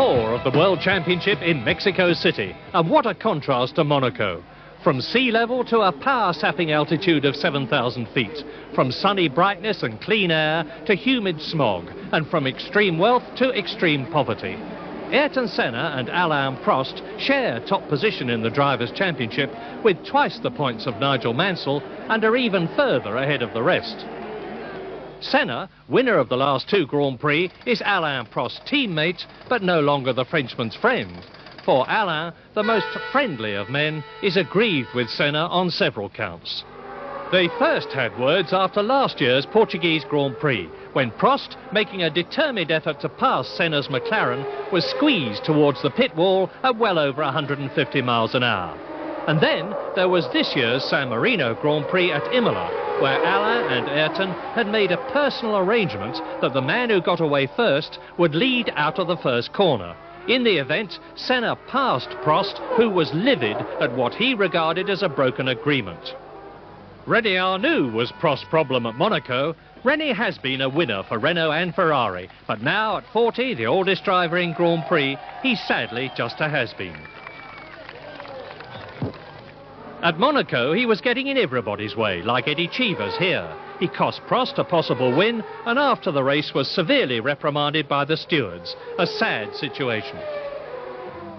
4 of the World Championship in Mexico City. And what a contrast to Monaco. From sea level to a power-sapping altitude of 7,000 feet. From sunny brightness and clean air to humid smog. And from extreme wealth to extreme poverty. Ayrton Senna and Alain Prost share top position in the Drivers' Championship with twice the points of Nigel Mansell and are even further ahead of the rest. Senna, winner of the last 2 Grand Prix, is Alain Prost's teammate, but no longer the Frenchman's friend. For Alain, the most friendly of men, is aggrieved with Senna on several counts. They first had words after last year's Portuguese Grand Prix, when Prost, making a determined effort to pass Senna's McLaren, was squeezed towards the pit wall at well over 150 miles an hour. And then there was this year's San Marino Grand Prix at Imola, where Alain and Ayrton had made a personal arrangement that the man who got away first would lead out of the first corner. In the event, Senna passed Prost, who was livid at what he regarded as a broken agreement. René Arnoux was Prost's problem at Monaco. René has been a winner for Renault and Ferrari, but now at 40, the oldest driver in Grand Prix, he's sadly just a has-been. At Monaco, he was getting in everybody's way, like Eddie Cheevers here. He cost Prost a possible win, and after the race was severely reprimanded by the stewards. A sad situation.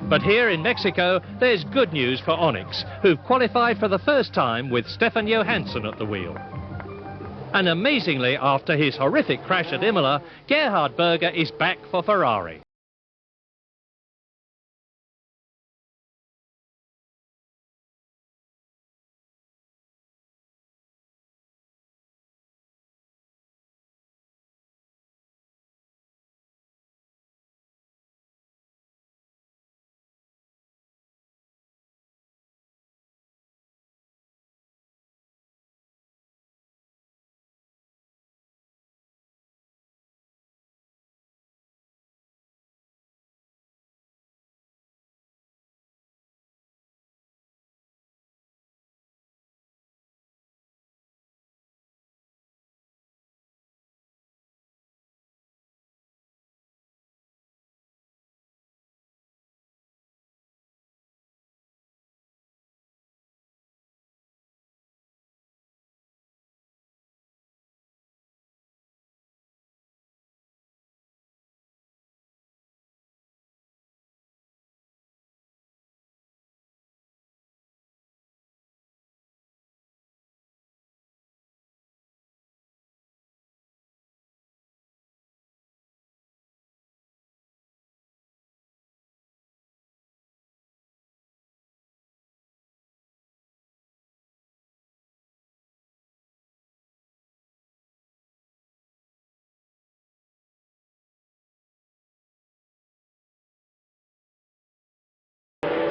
But here in Mexico, there's good news for Onyx, who've qualified for the first time with Stefan Johansson at the wheel. And amazingly, after his horrific crash at Imola, Gerhard Berger is back for Ferrari.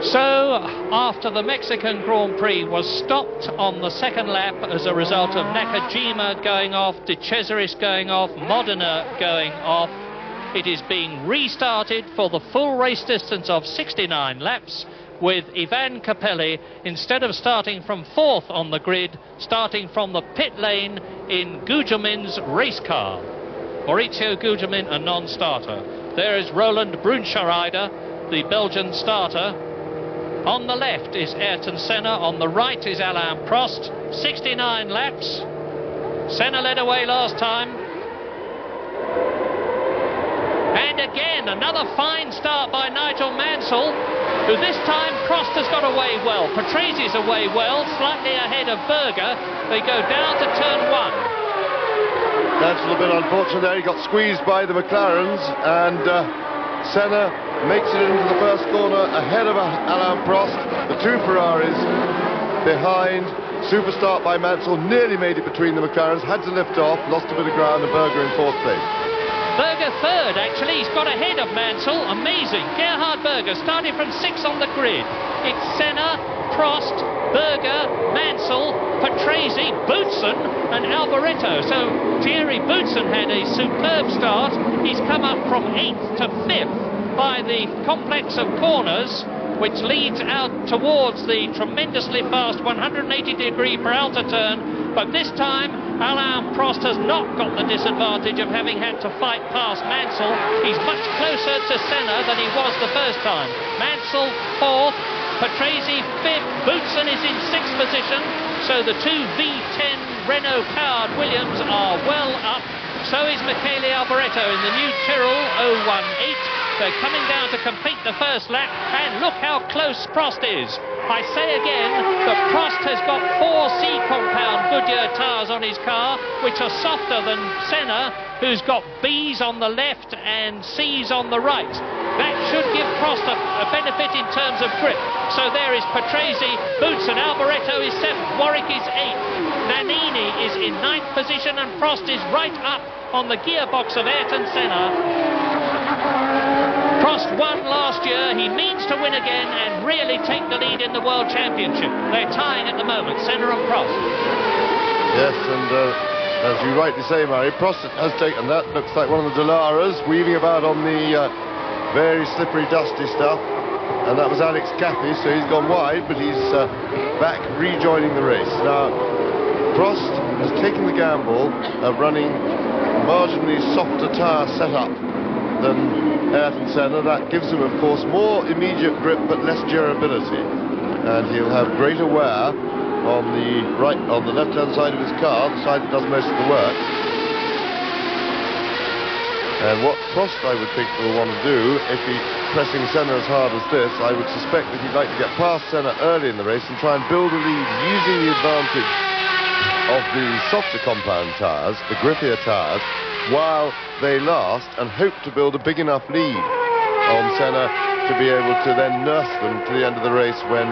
So, after the Mexican Grand Prix was stopped on the second lap as a result of Nakajima going off, De Cesaris going off, Modena going off, it is being restarted for the full race distance of 69 laps, with Ivan Capelli, instead of starting from 4th on the grid, starting from the pit lane in Gugelmin's race car. Maurizio Gugelmin, a non-starter. There is Roland Brunscheider, the Belgian starter. On the left is Ayrton Senna, on the right is Alain Prost. 69 laps. Senna led away last time. And again, another fine start by Nigel Mansell, who this time Prost has got away well. Patrese is away well, slightly ahead of Berger. They go down to turn 1. That's a little bit unfortunate there. He got squeezed by the McLarens, and Senna makes it into the first corner ahead of Alain Prost. The 2 Ferraris behind. Super start by Mansell, nearly made it between the McLarens, had to lift off, lost a bit of ground, and Berger in 4th place. Berger 3rd, actually. He's got ahead of Mansell. Amazing. Gerhard Berger started from 6 on the grid. It's Senna, Prost, Berger, Mansell, Patrese, Boutsen and Alboreto. So Thierry Boutsen had a superb start. He's come up from 8th to 5th by the complex of corners, which leads out towards the tremendously fast 180-degree Peraltada turn. But this time Alain Prost has not got the disadvantage of having had to fight past Mansell. He's much closer to Senna than he was the first time. Mansell 4th, Patrese 5th, Boutsen is in 6th position, so the two V10 Renault-powered Williams are well up. So is Michele Alboreto in the new Tyrrell 018. They're coming down to complete the first lap, and look how close Prost is. I say again that Prost has got 4 C-compound Goodyear tyres on his car, which are softer than Senna, who's got B's on the left and C's on the right. That should give Prost a benefit in terms of grip. So there is Patrese, Boutsen, Alboreto is 7th, Warwick is 8th, Nannini is in 9th position, and Prost is right up on the gearbox of Ayrton Senna. Prost won last year, he means to win again and really take the lead in the World Championship. They're tying at the moment, Senna and Prost. Yes, and as you rightly say, Murray, Prost has taken that. Looks like one of the Dalaras weaving about on the very slippery, dusty stuff. And that was Alex Caffey, so he's gone wide, but he's back rejoining the race. Now, Prost has taken the gamble of running marginally softer tyre setup than Ayrton Senna. That gives him, of course, more immediate grip but less durability, and he'll have greater wear on the left-hand side of his car, the side that does most of the work. And what Prost, I would think, will want to do, if he's pressing Senna as hard as this, I would suspect that he'd like to get past Senna early in the race and try and build a lead using the advantage of the softer compound tyres, the grippier tyres, while they last, and hope to build a big enough lead on Senna to be able to then nurse them to the end of the race, when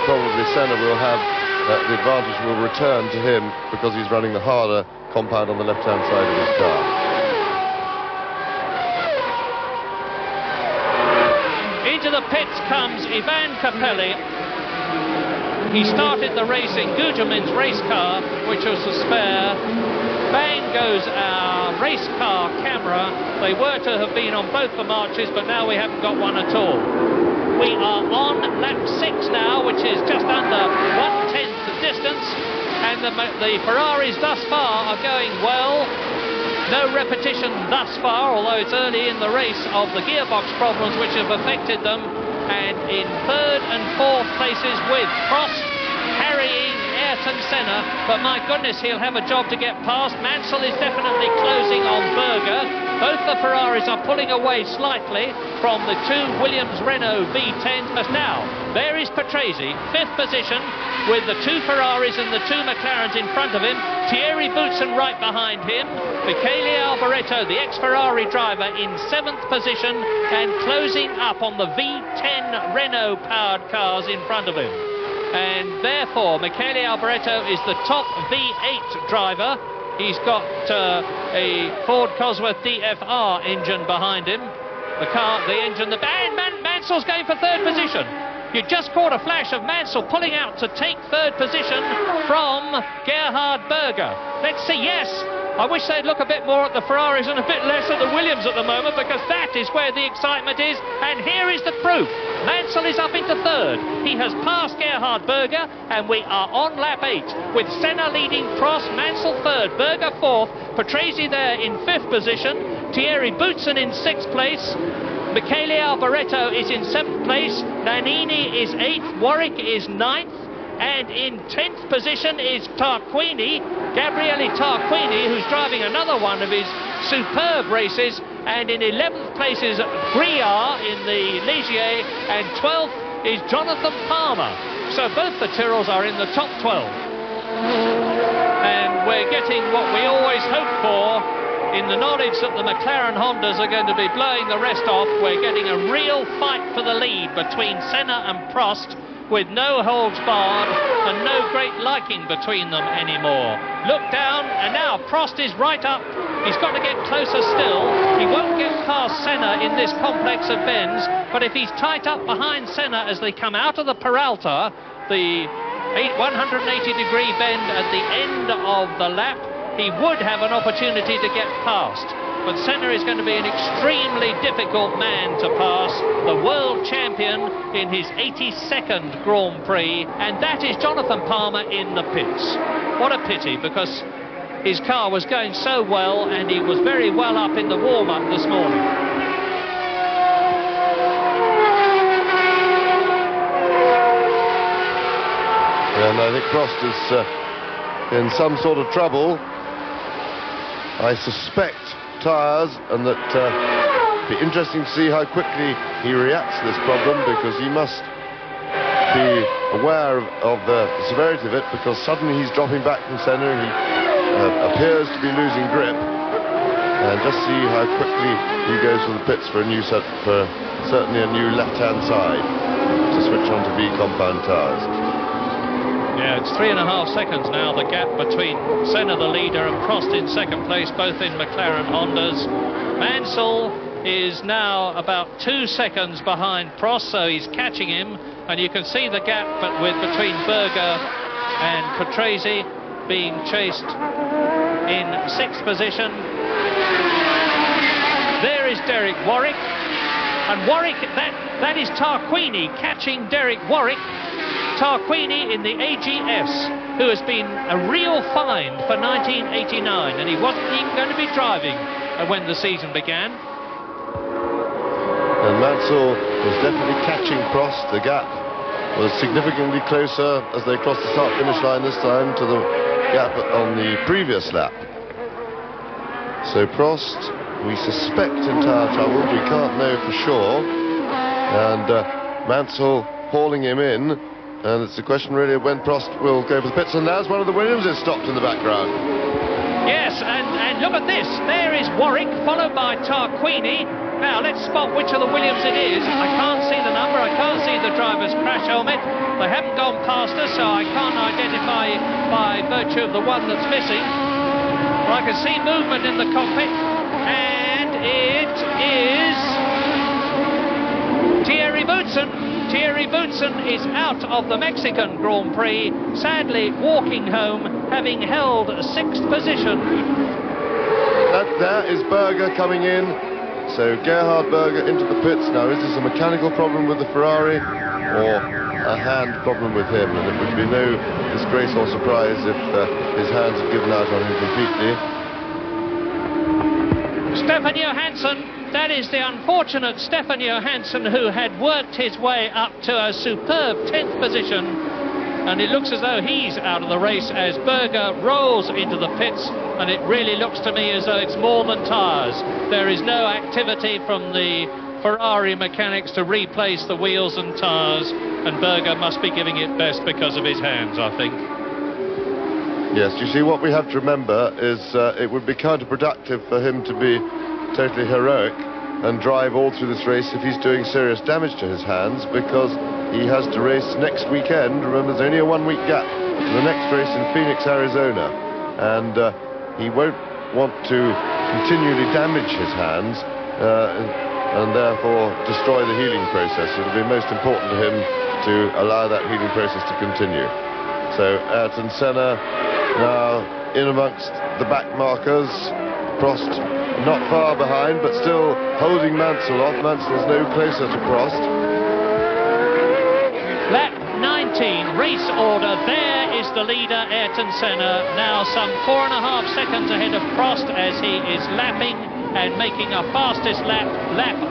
probably Senna will have the advantage will return to him because he's running the harder compound on the left-hand side of his car. Into the pits comes Ivan Capelli. He started the race in Gugelmin's race car, which was a spare. Bang goes our race car camera. They were to have been on both the marches, but now we haven't got one at all. We are on lap 6 now, which is just under 1/10 the distance, and the Ferraris thus far are going well. No repetition thus far, although it's early in the race, of the gearbox problems which have affected them. And in 3rd and 4th places with Prost harrying Ayrton Senna, but my goodness, he'll have a job to get past. Mansell is definitely closing on Berger. Both the Ferraris are pulling away slightly from the two Williams Renault V10s. But now, there is Patrese, 5th position, with the two Ferraris and the two McLarens in front of him. Thierry Boutsen right behind him. Michele Alboreto, the ex-Ferrari driver, in 7th position, and closing up on the V10 Renault-powered cars in front of him. And therefore, Michele Alboreto is the top V8 driver. He's got a Ford Cosworth DFR engine behind him. The engine, Mansell's going for 3rd position. You just caught a flash of Mansell pulling out to take 3rd position from Gerhard Berger. Let's see, yes. I wish they'd look a bit more at the Ferraris and a bit less at the Williams at the moment, because that is where the excitement is. And here is the proof. Mansell is up into 3rd. He has passed Gerhard Berger, and we are on lap 8, with Senna leading Prost, Mansell 3rd, Berger 4th, Patrese there in 5th position, Thierry Boutsen in 6th place, Michele Alboreto is in 7th place, Nannini is 8th, Warwick is 9th, and in 10th position is Tarquini, Gabriele Tarquini, who's driving another one of his superb races, and in 11th place is Grouillard in the Ligier, and 12th is Jonathan Palmer. So both the Tyrrells are in the top 12. And we're getting what we always hope for, in the knowledge that the McLaren Hondas are going to be blowing the rest off. We're getting a real fight for the lead between Senna and Prost, with no holds barred and no great liking between them anymore. Look down, and now Prost is right up. He's got to get closer still. He won't get past Senna in this complex of bends, but if he's tight up behind Senna as they come out of the Peralta, the 180-degree bend at the end of the lap, he would have an opportunity to get past. But Senna is going to be an extremely difficult man to pass, the world champion in his 82nd Grand Prix, and that is Jonathan Palmer in the pits. What a pity, because his car was going so well, and he was very well up in the warm-up this morning. And I think Prost is in some sort of trouble. I suspect tyres, and that it'll be interesting to see how quickly he reacts to this problem, because he must be aware of the severity of it, because suddenly he's dropping back from Senna and he appears to be losing grip. And just see how quickly he goes to the pits for a new set, for certainly a new left-hand side, to switch on to V compound tyres. Yeah, it's 3.5 seconds now, the gap between Senna, the leader, and Prost in second place, both in McLaren Hondas. Mansell is now about 2 seconds behind Prost, so he's catching him, and you can see the gap between Berger and Patrese being chased in 6th position. There is Derek Warwick, and Warwick, that is Tarquini catching Derek Warwick. Tarquini in the AGS, who has been a real find for 1989, and he wasn't even going to be driving when the season began. And Mansell was definitely catching Prost. The gap was significantly closer as they crossed the start-finish line this time to the gap on the previous lap. So Prost, we suspect in tyre trouble, we can't know for sure. And Mansell hauling him in. And it's a question really of when Prost will go for the pits, and there's one of the Williamses stopped in the background. Yes, and look at this. There is Warwick, followed by Tarquini. Now, let's spot which of the Williams it is. I can't see the number, I can't see the driver's crash helmet. They haven't gone past us, so I can't identify by virtue of the one that's missing. But I can see movement in the cockpit, and it is Thierry Boutsen. Thierry Boutsen is out of the Mexican Grand Prix, sadly walking home, having held 6th position. There is Berger coming in. So Gerhard Berger into the pits. Now, is this a mechanical problem with the Ferrari or a hand problem with him? And it would be no disgrace or surprise if his hands had given out on him completely. Stefan Johansson. That is the unfortunate Stefan Johansson, who had worked his way up to a superb 10th position, and it looks as though he's out of the race as Berger rolls into the pits, and it really looks to me as though it's more than tyres. There is no activity from the Ferrari mechanics to replace the wheels and tyres, and Berger must be giving it best because of his hands, I think. Yes, you see, what we have to remember is it would be counterproductive for him to be totally heroic and drive all through this race if he's doing serious damage to his hands, because he has to race next weekend. Remember, there's only a 1-week gap to the next race in Phoenix, Arizona, and he won't want to continually damage his hands and therefore destroy the healing process. It'll be most important to him to allow that healing process to continue. So Ayrton Senna now in amongst the back markers. Prost not far behind, but still holding Mansell off. Mansell's no closer to Prost. Lap 19, race order. There is the leader, Ayrton Senna, now some 4.5 seconds ahead of Prost as he is lapping and making a fastest lap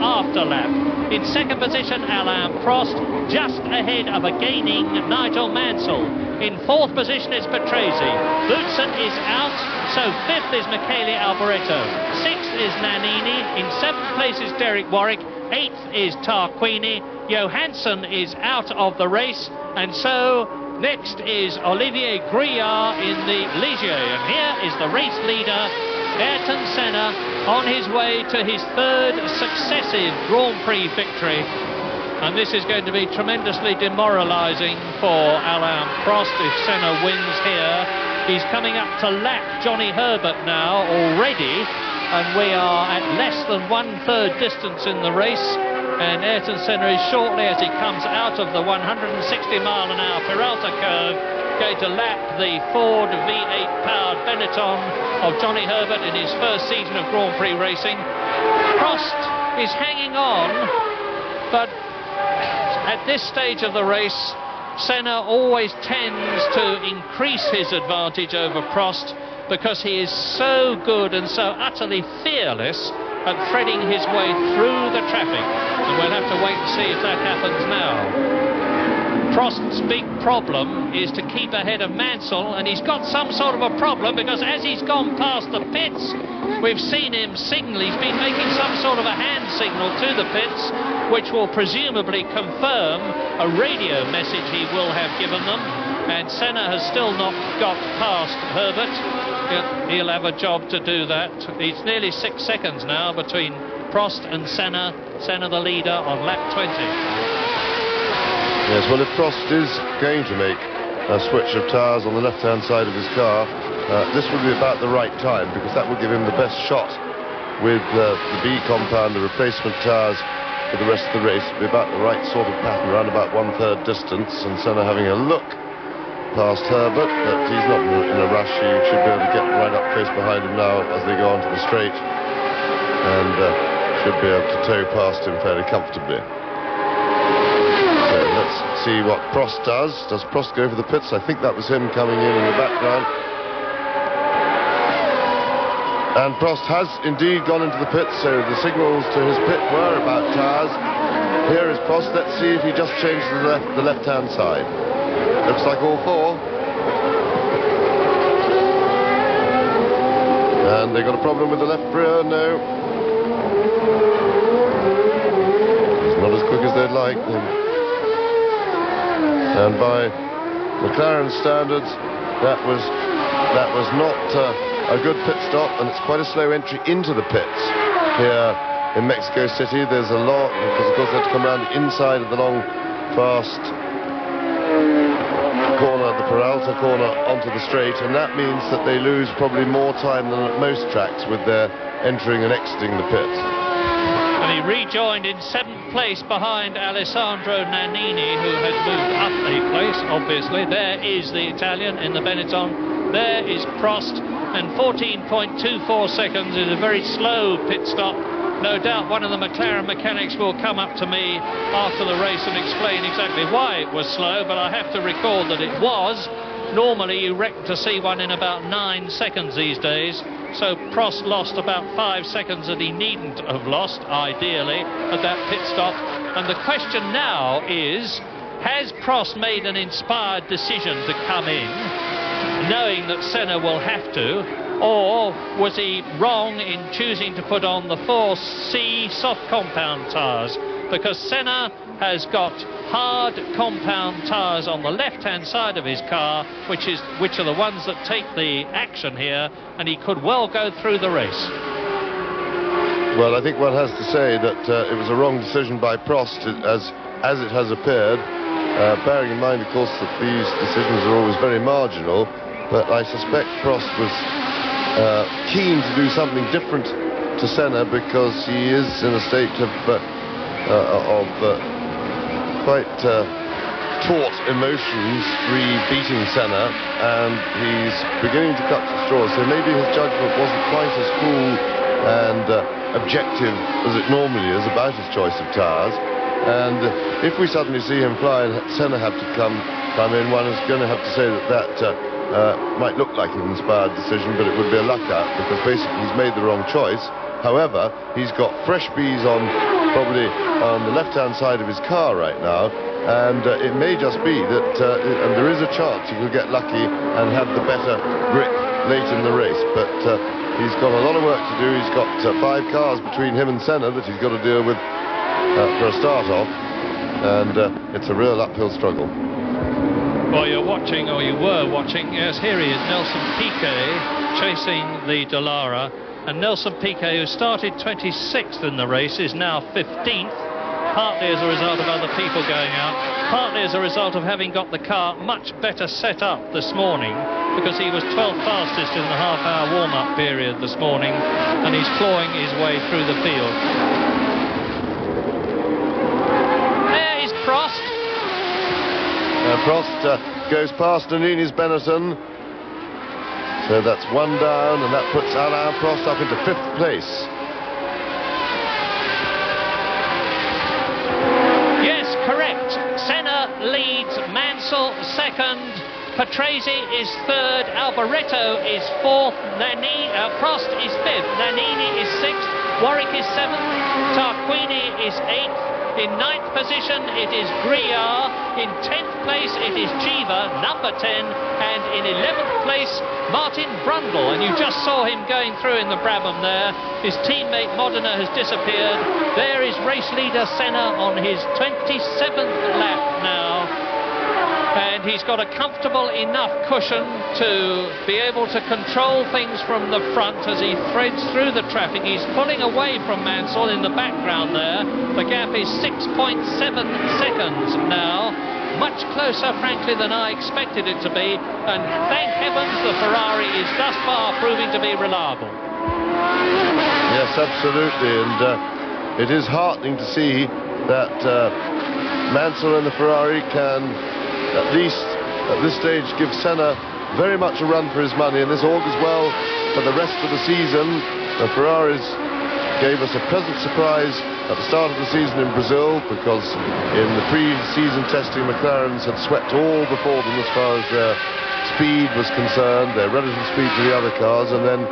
after lap. In second position, Alain Prost, just ahead of a gaining Nigel Mansell. In fourth position is Patrese. Boutsen is out, so fifth is Michele Alboreto. Sixth is Nannini. In seventh place is Derek Warwick. Eighth is Tarquini. Johansson is out of the race, and so next is Olivier Grouillard in the Ligier. And here is the race leader, Ayrton Senna, on his way to his third successive Grand Prix victory. And this is going to be tremendously demoralising for Alain Prost if Senna wins here. He's coming up to lap Johnny Herbert now already, and we are at less than 1/3 distance in the race. And Ayrton Senna is shortly, as he comes out of the 160-mile-an-hour Peralta curve, going to lap the Ford V8 powered Benetton of Johnny Herbert in his first season of Grand Prix racing. Prost is hanging on, but at this stage of the race, Senna always tends to increase his advantage over Prost, because he is so good and so utterly fearless at threading his way through the traffic. And we'll have to wait and see if that happens now. Prost's big problem is to keep ahead of Mansell, and he's got some sort of a problem because as he's gone past the pits, we've seen him signal. He's been making some sort of a hand signal to the pits, which will presumably confirm a radio message he will have given them. And Senna has still not got past Herbert. He'll have a job to do that. It's nearly 6 seconds now between Prost and Senna. Senna the leader on lap 20. Yes, well, if Prost is going to make a switch of tyres on the left-hand side of his car, this would be about the right time, because that would give him the best shot with the B compound, the replacement tyres for the rest of the race. It would be about the right sort of pattern, around about 1/3 distance, and Senna having a look past Herbert, but he's not in a rush. He should be able to get right up close behind him now as they go onto the straight, and should be able to tow past him fairly comfortably. Let's see what Prost does. Does Prost go for the pits? I think that was him coming in the background. And Prost has indeed gone into the pits, so the signals to his pit were about tyres. Here is Prost. Let's see if he just changed the left-hand side. Looks like all four. And they got a problem with the left rear. No. It's not as quick as they'd like. And by McLaren standards, that was not a good pit stop, and it's quite a slow entry into the pits here in Mexico City. There's a lot, because of course they have to come around the inside of the long, fast corner, the Peraltada corner, onto the straight, and that means that they lose probably more time than at most tracks with their entering and exiting the pits. And he rejoined in 7th place behind Alessandro Nannini, who had moved up a place, obviously. There is the Italian in the Benetton. There is Prost, and 14.24 seconds is a very slow pit stop. No doubt one of the McLaren mechanics will come up to me after the race and explain exactly why it was slow, but I have to recall that it was. Normally you reckon to see one in about 9 seconds these days. So Prost lost about 5 seconds that he needn't have lost, ideally, at that pit stop. And the question now is, has Prost made an inspired decision to come in, knowing that Senna will have to, or was he wrong in choosing to put on the 4C soft compound tyres? Because Senna has got hard compound tyres on the left-hand side of his car, which are the ones that take the action here, and he could well go through the race. Well, I think one has to say that it was a wrong decision by Prost, as it has appeared, bearing in mind, of course, that these decisions are always very marginal, but I suspect Prost was keen to do something different to Senna, because he is in a state of quite taut emotions beating Senna, and he's beginning to cut the straws, so maybe his judgment wasn't quite as cool and objective as it normally is about his choice of tyres. And if we suddenly see him fly and Senna have to come in, one is going to have to say that might look like an inspired decision, but it would be a luck out, because basically he's made the wrong choice. However, he's got fresh bees probably on the left-hand side of his car right now, and it may just be that, and there is a chance he will get lucky and have the better grip late in the race. But he's got a lot of work to do. He's got 5 cars between him and Senna that he's got to deal with for a start off, and it's a real uphill struggle. Well, you're watching, or you were watching, yes, here he is, Nelson Piquet chasing the Dallara. And Nelson Piquet, who started 26th in the race, is now 15th, partly as a result of other people going out, partly as a result of having got the car much better set up this morning, because he was 12th fastest in the half-hour warm-up period this morning, and he's clawing his way through the field. There is Prost. Prost goes past Nannini's Benetton. So that's 1 down, and that puts Alain Prost up into 5th place. Yes, correct. Senna leads, Mansell second, Patrese is third, Alboreto is fourth, Prost is fifth, Nannini is sixth, Warwick is seventh, Tarquini is eighth. In ninth position, it is Grouillard. In 10th place, it is Giva, number 10. And in 11th place, Martin Brundle. And you just saw him going through in the Brabham there. His teammate Modena has disappeared. There is race leader Senna on his 27th lap now. And he's got a comfortable enough cushion to be able to control things from the front as he threads through the traffic. He's pulling away from Mansell in the background there. The gap is 6.7 seconds now. Much closer, frankly, than I expected it to be. And thank heavens the Ferrari is thus far proving to be reliable. Yes, absolutely. And it is heartening to see that Mansell and the Ferrari can, at least at this stage, give Senna very much a run for his money, and this augurs well for the rest of the season. The Ferraris gave us a pleasant surprise at the start of the season in Brazil, because in the pre-season testing, McLarens had swept all before them as far as their speed was concerned, their relative speed to the other cars, and then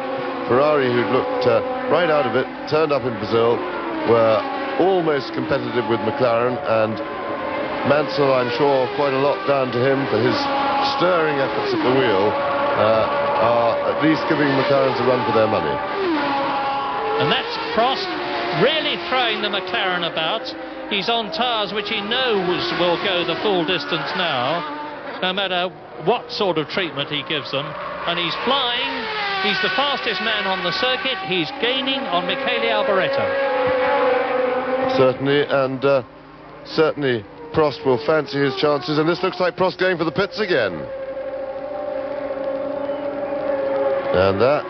Ferrari, who'd looked right out of it, turned up in Brazil, were almost competitive with McLaren, and Mansell, I'm sure, quite a lot down to him for his stirring efforts at the wheel, are at least giving McLarens a run for their money. And that's Prost really throwing the McLaren about. He's on tyres which he knows will go the full distance now, no matter what sort of treatment he gives them. And he's flying. He's the fastest man on the circuit. He's gaining on Michele Alboreto. Certainly, and certainly Prost will fancy his chances, and this looks like Prost going for the pits again. And that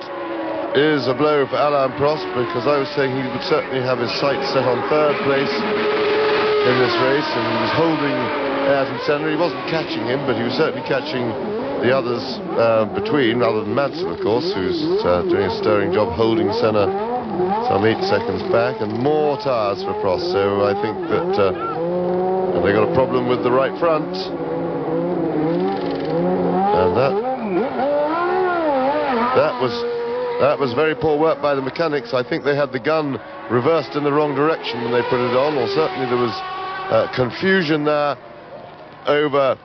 is a blow for Alain Prost, because I was saying he would certainly have his sights set on third place in this race, and he was holding Ayrton Senna. He wasn't catching him, but he was certainly catching the others between, other than Mansell, of course, who's doing a stirring job holding Senna some 8 seconds back, and more tyres for Prost. So I think that they got a problem with the right front, and that was very poor work by the mechanics. I think they had the gun reversed in the wrong direction when they put it on, or certainly there was confusion there over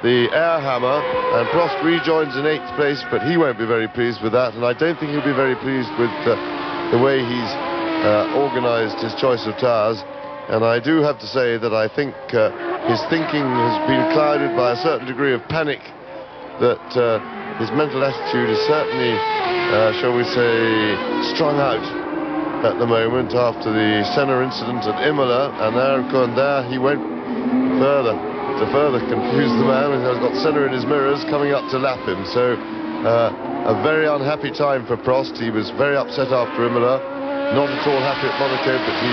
the air hammer, and Prost rejoins in 8th place, but he won't be very pleased with that, and I don't think he'll be very pleased with the way he's organised his choice of tyres. And I do have to say that I think his thinking has been clouded by a certain degree of panic, that his mental attitude is certainly, shall we say, strung out at the moment after the Senna incident at Imola, and there he went to further confuse the man, and has got Senna in his mirrors coming up to lap him. So a very unhappy time for Prost. He was very upset after Imola, not at all happy at Monaco, but he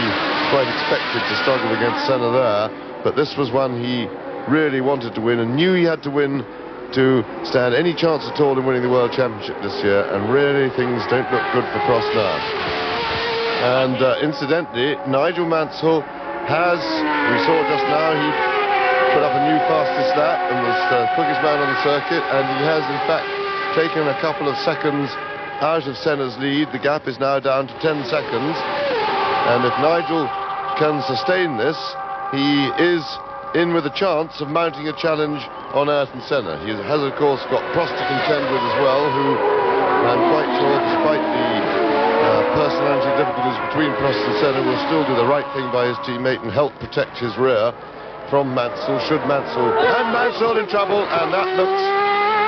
quite expected to struggle against Senna there. But this was one he really wanted to win, and knew he had to win to stand any chance at all in winning the World Championship this year, and really things don't look good for Prost now. And incidentally, Nigel Mansell has, we saw just now, he put up a new fastest lap and was the quickest man on the circuit, and he has in fact taken a couple of seconds out of Senna's lead. The gap is now down to 10 seconds, and if Nigel can sustain this, he is in with a chance of mounting a challenge on Ayrton Senna. He has, of course, got Prost to contend with as well, who I'm quite sure, despite the personality difficulties between Prost and Senna, will still do the right thing by his teammate and help protect his rear from Mansell, should Mansell... And Mansell in trouble, and that looks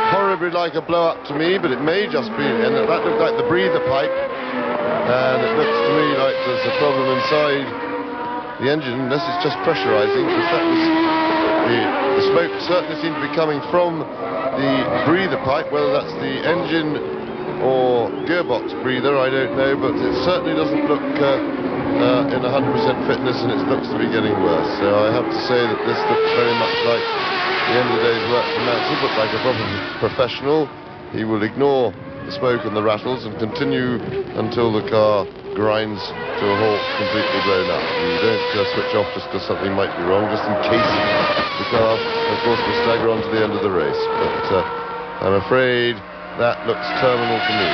horribly like a blow-up to me, but it may just be... And that looked like the breather pipe, and it looks to me like there's a problem inside the engine, unless it's just pressurizing, because that was... The smoke certainly seemed to be coming from the breather pipe, whether that's the engine or gearbox breather, I don't know, but it certainly doesn't look in 100% fitness, and it looks to be getting worse. So I have to say that this looks very much like the end of the day's work for Mansell, but like a proper professional, he will ignore the smoke and the rattles and continue until the car grinds to a halt, completely blown up. You don't switch off just because something might be wrong, just in case. the car, of course, will stagger on to the end of the race. But I'm afraid that looks terminal to me.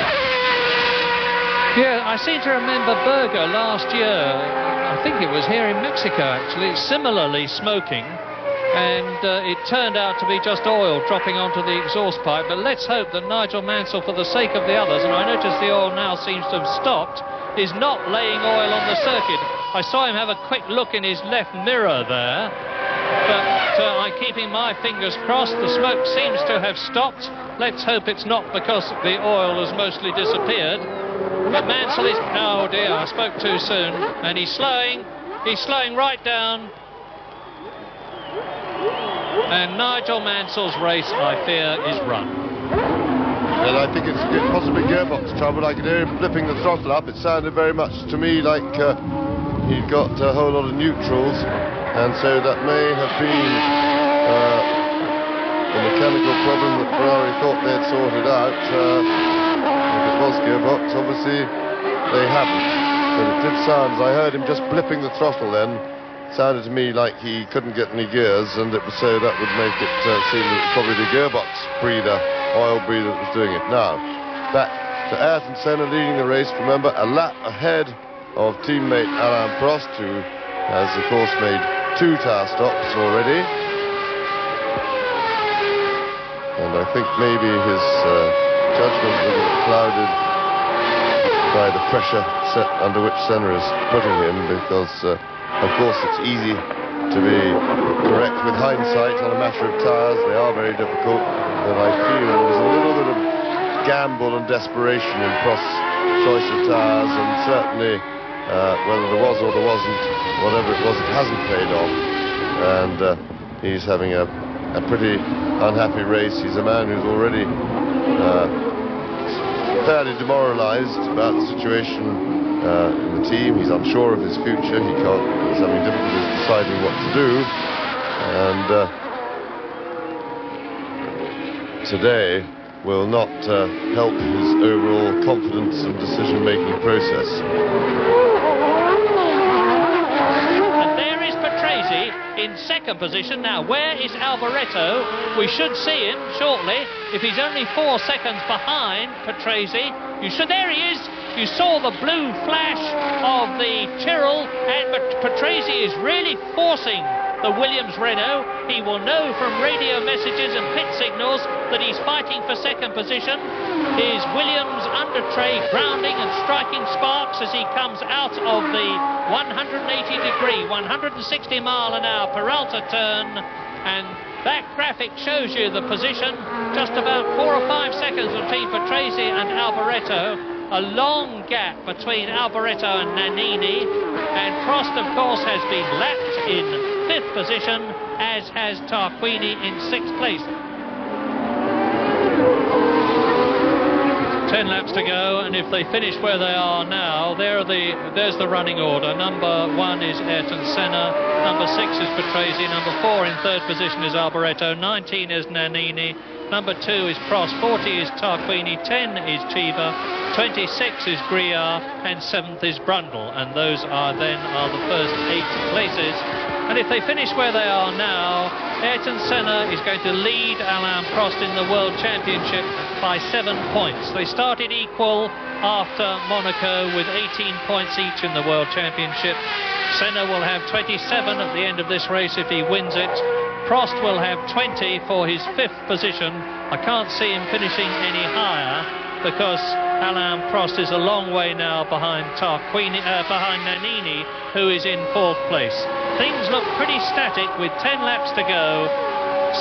Yeah, I seem to remember Berger last year, I think it was here in Mexico actually, similarly smoking, and it turned out to be just oil dropping onto the exhaust pipe. But let's hope that Nigel Mansell, for the sake of the others, and I notice the oil now seems to have stopped, is not laying oil on the circuit. I saw him have a quick look in his left mirror there, but I'm keeping my fingers crossed. The smoke seems to have stopped. Let's hope it's not because the oil has mostly disappeared. But Mansell is... Oh dear, I spoke too soon. And he's slowing right down. And Nigel Mansell's race, I fear, is run. And I think it's possibly gearbox trouble. I could hear him flipping the throttle up. It sounded very much to me like he'd got a whole lot of neutrals, and so that may have been a mechanical problem that Ferrari thought they'd sorted out. If it was gearbox, obviously they haven't. But it did sound, as I heard him just blipping the throttle then, it sounded to me like he couldn't get any gears, and it was so that would make it seem that it was probably the gearbox breather, oil breather, that was doing it. Now, back to Ayrton Senna leading the race. Remember, a lap ahead of teammate Alain Prost, who has, of course, made 2 tyre stops already. And I think maybe his judgment was a bit clouded by the pressure set under which Senna is putting him, because, of course, it's easy to be correct with hindsight on a matter of tyres. They are very difficult, but I feel there was a little bit of gamble and desperation in Prost's choice of tyres, and certainly whether there was or there wasn't, whatever it was, it hasn't paid off, and he's having a pretty unhappy race. He's a man who's already fairly demoralised about the situation in the team. He's unsure of his future. He's having difficulties deciding what to do, and today will not help his overall confidence and decision-making process. And there is Patrese in second position. Now, where is Alboreto? We should see him shortly. If he's only 4 seconds behind Patrese, there he is. You saw the blue flash of the Tyrrell, and Patrese is really forcing the Williams Renault. He will know from radio messages and pit signals that he's fighting for second position. His Williams under tray grounding and striking sparks as he comes out of the 180-degree, 160-mile-an-hour Peralta turn, and that graphic shows you the position, just about 4 or 5 seconds between Patrese and Alboreto. A long gap between Alboreto and Nannini, and Prost, of course, has been lapped in 5th position, as has Tarquini in 6th place. 10 laps to go, and if they finish where they are now, there's the running order. Number 1 is Ayrton Senna, number 6 is Patrese, number 4 in 3rd position is Alboreto, 19 is Nannini, number 2 is Prost, 40 is Tarquini, 10 is Chiva, 26 is Grouillard, and 7th is Brundle, and those are the first 8 places. And if they finish where they are now, Ayrton Senna is going to lead Alain Prost in the World Championship by 7 points. They started equal after Monaco with 18 points each in the World Championship. Senna will have 27 at the end of this race if he wins it. Prost will have 20 for his 5th position. I can't see him finishing any higher, because Alain Prost is a long way now behind Nannini, who is in 4th place. Things look pretty static with 10 laps to go.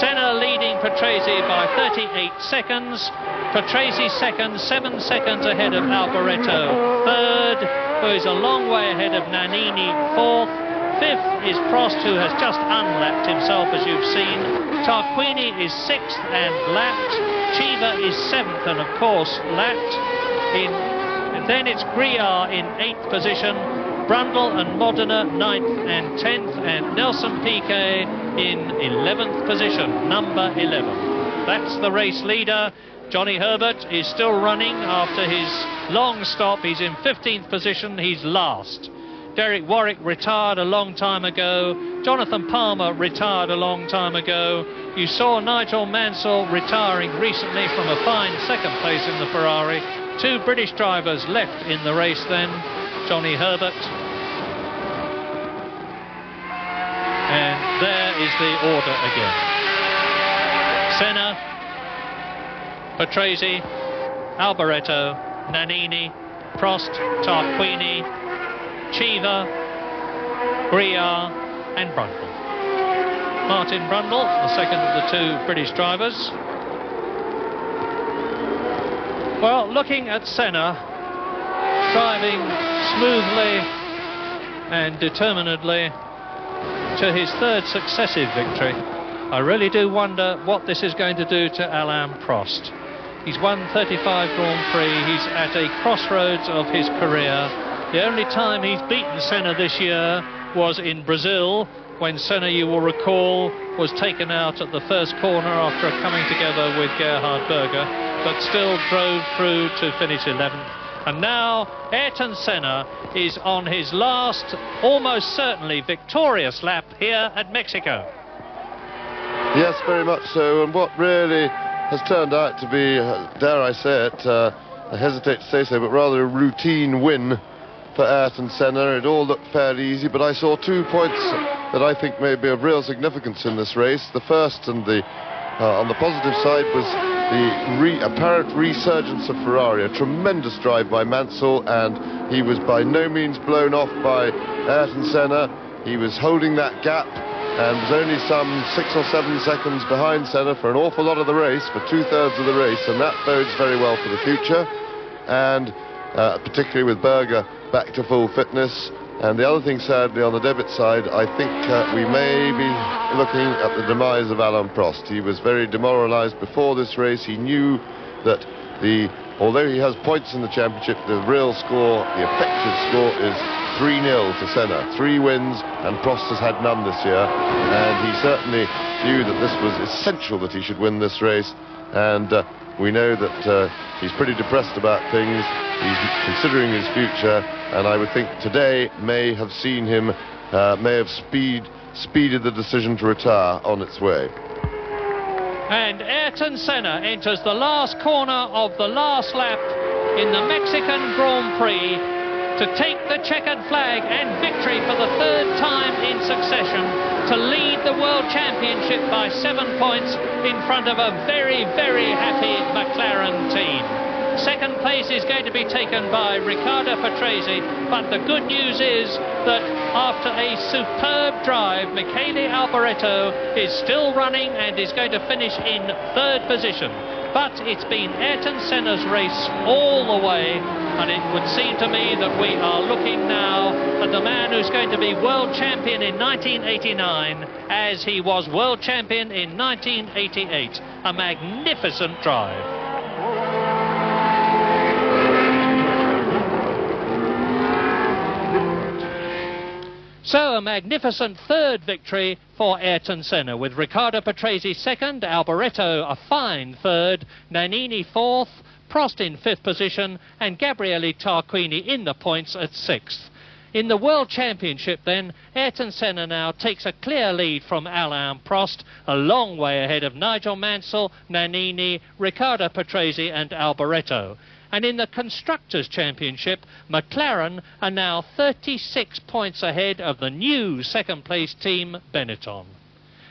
Senna leading Patrese by 38 seconds. Patrese second, 7 seconds ahead of Alboreto. 3rd, who is a long way ahead of Nannini. 4th. 5th is Prost, who has just unlapped himself, as you've seen. Tarquini is 6th and lapped. Chiva is 7th and, of course, lapped. And then it's Grouillard in 8th position. Brundle and Modena 9th and 10th, and Nelson Piquet in 11th position, number 11. That's the race leader. Johnny Herbert is still running after his long stop. He's in 15th position. He's last. Derek Warwick retired a long time ago. Jonathan Palmer retired a long time ago. You saw Nigel Mansell retiring recently from a fine second place in the Ferrari. 2 British drivers left in the race then. Johnny Herbert. And there is the order again. Senna, Patrese, Alboreto, Nannini, Prost, Tarquini, Cheever, Grouillard and Brundle. Martin Brundle, the second of the 2 British drivers. Well, looking at Senna, driving smoothly and determinedly to his 3rd successive victory, I really do wonder what this is going to do to Alain Prost. He's won 35 Grand Prix, he's at a crossroads of his career. The only time he's beaten Senna this year was in Brazil, when Senna, you will recall, was taken out at the first corner after coming together with Gerhard Berger, but still drove through to finish 11th. And now Ayrton Senna is on his last, almost certainly victorious lap here at Mexico. Yes, very much so, and what really has turned out to be, dare I say it, I hesitate to say so, but rather a routine win for Ayrton Senna. It all looked fairly easy, but I saw 2 points that I think may be of real significance in this race. The first, and on the positive side, was the apparent resurgence of Ferrari. A tremendous drive by Mansell, and he was by no means blown off by Ayrton Senna. He was holding that gap and was only some 6 or 7 seconds behind Senna for an awful lot of the race, for 2/3 of the race, and that bodes very well for the future, and particularly with Berger back to full fitness. And the other thing, sadly, on the debit side, I think we may be looking at the demise of Alain Prost. He was very demoralised before this race. He knew that although he has points in the championship, the real score, the effective score, is 3-0 to Senna. 3 wins, and Prost has had none this year. And he certainly knew that this was essential that he should win this race. And we know that he's pretty depressed about things. He's considering his future, and I would think today may have seen him, may have speeded the decision to retire on its way. And Ayrton Senna enters the last corner of the last lap in the Mexican Grand Prix to take the checkered flag and victory for the 3rd time in succession, to lead the World Championship by 7 points in front of a very, very happy McLaren team. Second place is going to be taken by Riccardo Patrese, but the good news is that after a superb drive, Michele Alboreto is still running and is going to finish in 3rd position. But it's been Ayrton Senna's race all the way, and it would seem to me that we are looking now at the man who's going to be world champion in 1989 as he was world champion in 1988. A magnificent drive. So a magnificent 3rd victory for Ayrton Senna, with Riccardo Patrese 2nd, Alboreto a fine 3rd, Nannini 4th, Prost in 5th position, and Gabriele Tarquini in the points at 6th. In the World Championship then, Ayrton Senna now takes a clear lead from Alain Prost, a long way ahead of Nigel Mansell, Nannini, Riccardo Patrese and Alboreto. And in the Constructors' Championship, McLaren are now 36 points ahead of the new 2nd place team, Benetton.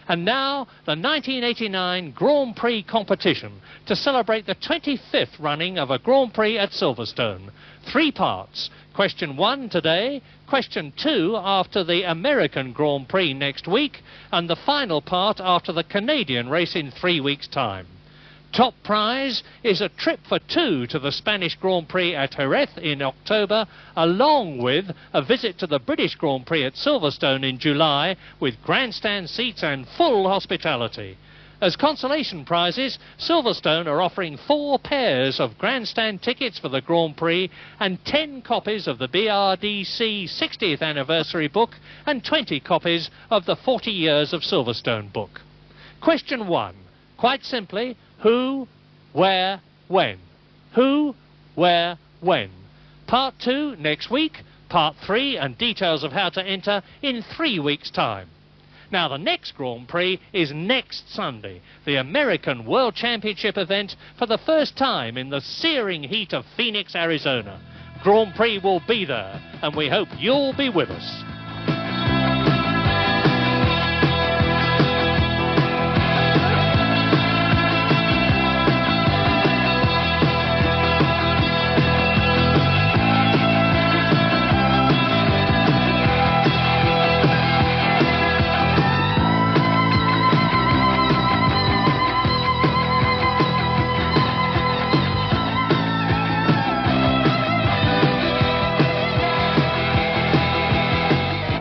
And now, the 1989 Grand Prix competition to celebrate the 25th running of a Grand Prix at Silverstone. 3 parts. Question 1 today, question 2 after the American Grand Prix next week, and the final part after the Canadian race in 3 weeks' time. Top prize is a trip for 2 to the Spanish Grand Prix at Jerez in October, along with a visit to the British Grand Prix at Silverstone in July, with grandstand seats and full hospitality. As consolation prizes, Silverstone are offering 4 pairs of grandstand tickets for the Grand Prix and 10 copies of the BRDC 60th anniversary book and 20 copies of the 40 Years of Silverstone book. Question 1. Quite simply, who, where, when? Who, where, when? Part 2 next week. Part 3 and details of how to enter in 3 weeks' time. Now, the next Grand Prix is next Sunday, the American World Championship event for the first time in the searing heat of Phoenix, Arizona. Grand Prix will be there, and we hope you'll be with us.